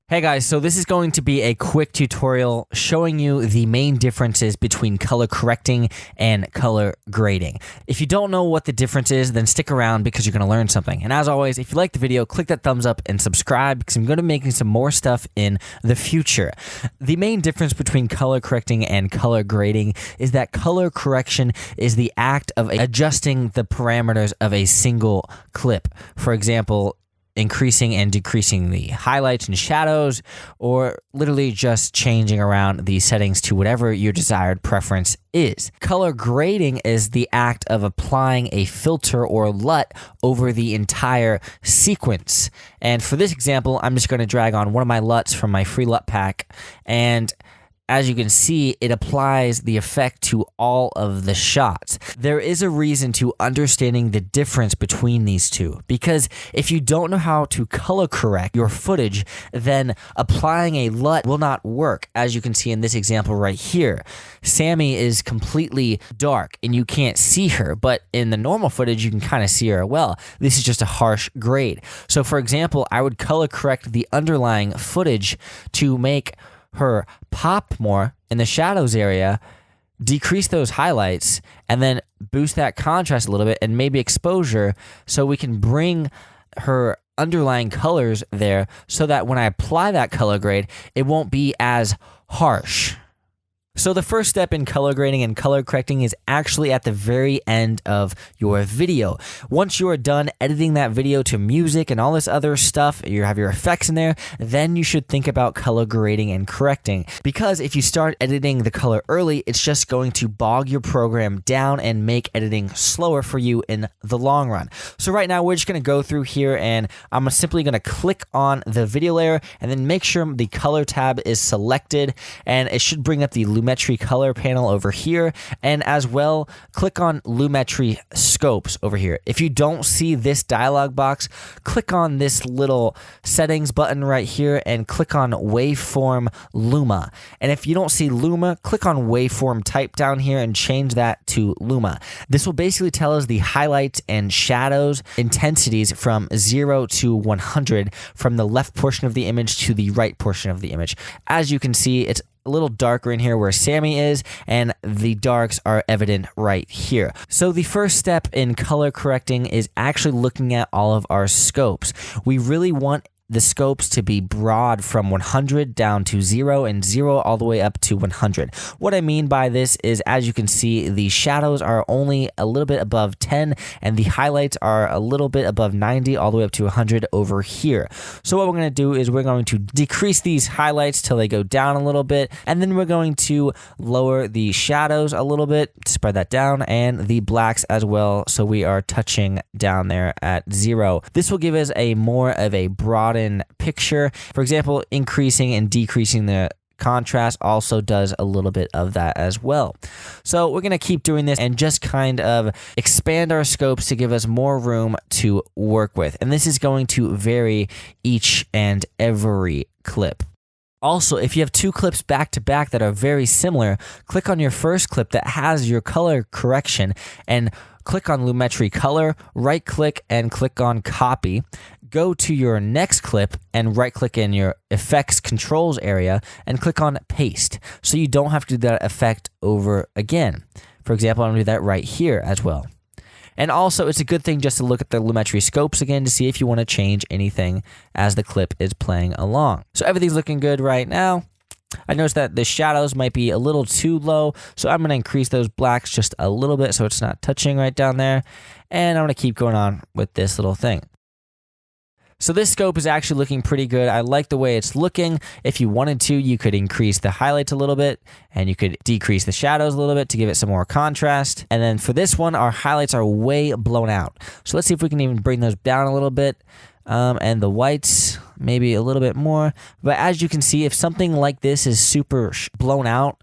Hey guys, so this is going to be a quick tutorial showing you the main differences between color correcting and color grading. If you don't know what the difference is, then stick around because you're going to learn something. And as always, if you like the video, click that thumbs up and subscribe because I'm going to be making some more stuff in the future. The main difference between color correcting and color grading is that color correction is the act of adjusting the parameters of a single clip. For example, increasing and decreasing the highlights and shadows, or literally just changing around the settings to whatever your desired preference is. Color grading is the act of applying a filter or LUT over the entire sequence. And for this example, I'm just going to drag on one of my LUTs from my free LUT pack, and as you can see, it applies the effect to all of the shots. There is a reason to understanding the difference between these two, because if you don't know how to color correct your footage, then applying a LUT will not work. As you can see in this example right here, Sammy is completely dark and you can't see her, but in the normal footage, you can kind of see her well. This is just a harsh grade. So for example, I would color correct the underlying footage to make her pop more in the shadows area, decrease those highlights, and then boost that contrast a little bit and maybe exposure so we can bring her underlying colors there so that when I apply that color grade, it won't be as harsh. So the first step in color grading and color correcting is actually at the very end of your video. Once you are done editing that video to music and all this other stuff, you have your effects in there, then you should think about color grading and correcting. Because if you start editing the color early, it's just going to bog your program down and make editing slower for you in the long run. So right now we're just going to go through here and I'm simply going to click on the video layer and then make sure the color tab is selected, and it should bring up the Lumetri color panel over here, and as well click on Lumetri scopes over here. If you don't see this dialog box, click on this little settings button right here and click on waveform Luma. And if you don't see Luma, click on waveform type down here and change that to Luma. This will basically tell us the highlights and shadows intensities from 0 to 100 from the left portion of the image to the right portion of the image. As you can see, it's a little darker in here where Sammy is, and the darks are evident right here. So the first step in color correcting is actually looking at all of our scopes. We really want the scopes to be broad from 100 down to 0 and 0 all the way up to 100. What I mean by this is, as you can see, the shadows are only a little bit above 10 and the highlights are a little bit above 90 all the way up to 100 over here. So what we're going to do is we're going to decrease these highlights till they go down a little bit, and then we're going to lower the shadows a little bit, spread that down, and the blacks as well, so we are touching down there at 0. This will give us a more of a broad picture. For example, increasing and decreasing the contrast also does a little bit of that as well. So we're going to keep doing this and just kind of expand our scopes to give us more room to work with. And this is going to vary each and every clip. Also, if you have two clips back to back that are very similar, click on your first clip that has your color correction and click on Lumetri color, right click and click on copy. Go to your next clip and right click in your effects controls area and click on paste, so you don't have to do that effect over again. For example, I'm going to do that right here as well. And also, it's a good thing just to look at the Lumetri scopes again to see if you want to change anything as the clip is playing along. So everything's looking good right now. I noticed that the shadows might be a little too low, so I'm going to increase those blacks just a little bit so it's not touching right down there. And I'm going to keep going on with this little thing. So this scope is actually looking pretty good. I like the way it's looking. If you wanted to, you could increase the highlights a little bit, and you could decrease the shadows a little bit to give it some more contrast. And then for this one, our highlights are way blown out. So let's see if we can even bring those down a little bit. And the whites, maybe a little bit more. But as you can see, if something like this is super blown out,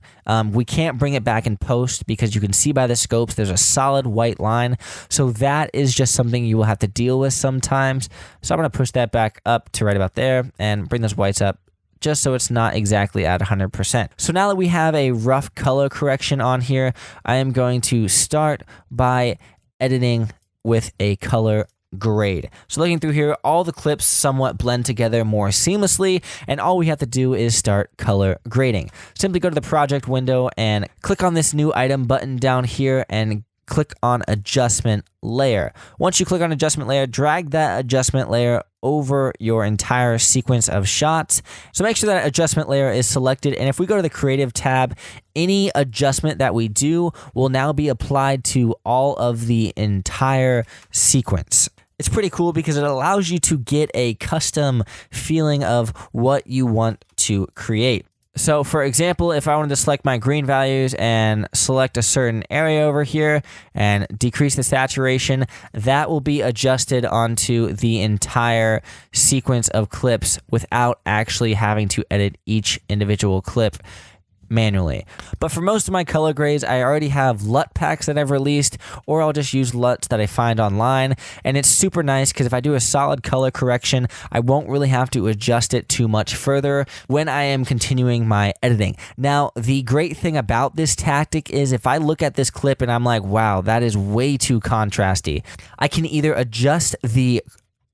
we can't bring it back in post because you can see by the scopes there's a solid white line. So that is just something you will have to deal with sometimes. So I'm going to push that back up to right about there and bring those whites up just so it's not exactly at 100%. So now that we have a rough color correction on here, I am going to start by editing with a color grade. So looking through here, all the clips somewhat blend together more seamlessly, and all we have to do is start color grading. Simply go to the project window and click on this new item button down here and click on adjustment layer. Once you click on adjustment layer, drag that adjustment layer over your entire sequence of shots. So make sure that adjustment layer is selected. And if we go to the creative tab, any adjustment that we do will now be applied to all of the entire sequence. It's pretty cool because it allows you to get a custom feeling of what you want to create. So for example, if I wanted to select my green values and select a certain area over here and decrease the saturation, that will be adjusted onto the entire sequence of clips without actually having to edit each individual clip manually. But for most of my color grades, I already have LUT packs that I've released, or I'll just use LUTs that I find online. And it's super nice because if I do a solid color correction, I won't really have to adjust it too much further when I am continuing my editing. Now, the great thing about this tactic is if I look at this clip and I'm like, wow, that is way too contrasty, I can either adjust the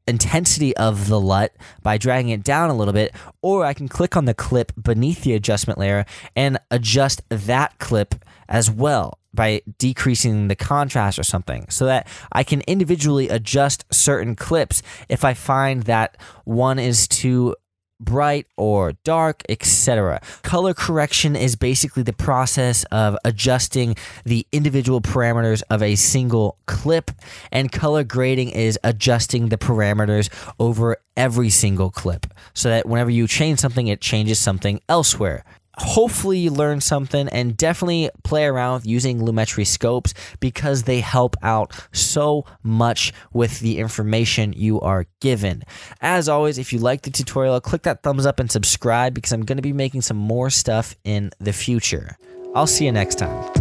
intensity of the LUT by dragging it down a little bit, or I can click on the clip beneath the adjustment layer and adjust that clip as well by decreasing the contrast or something, so that I can individually adjust certain clips if I find that one is too bright or dark, etc. Color correction is basically the process of adjusting the individual parameters of a single clip, and color grading is adjusting the parameters over every single clip so that whenever you change something, it changes something elsewhere. Hopefully you learned something, and definitely play around with using Lumetri scopes because they help out so much with the information you are given. As always, if you liked the tutorial, click that thumbs up and subscribe because I'm going to be making some more stuff in the future. I'll see you next time.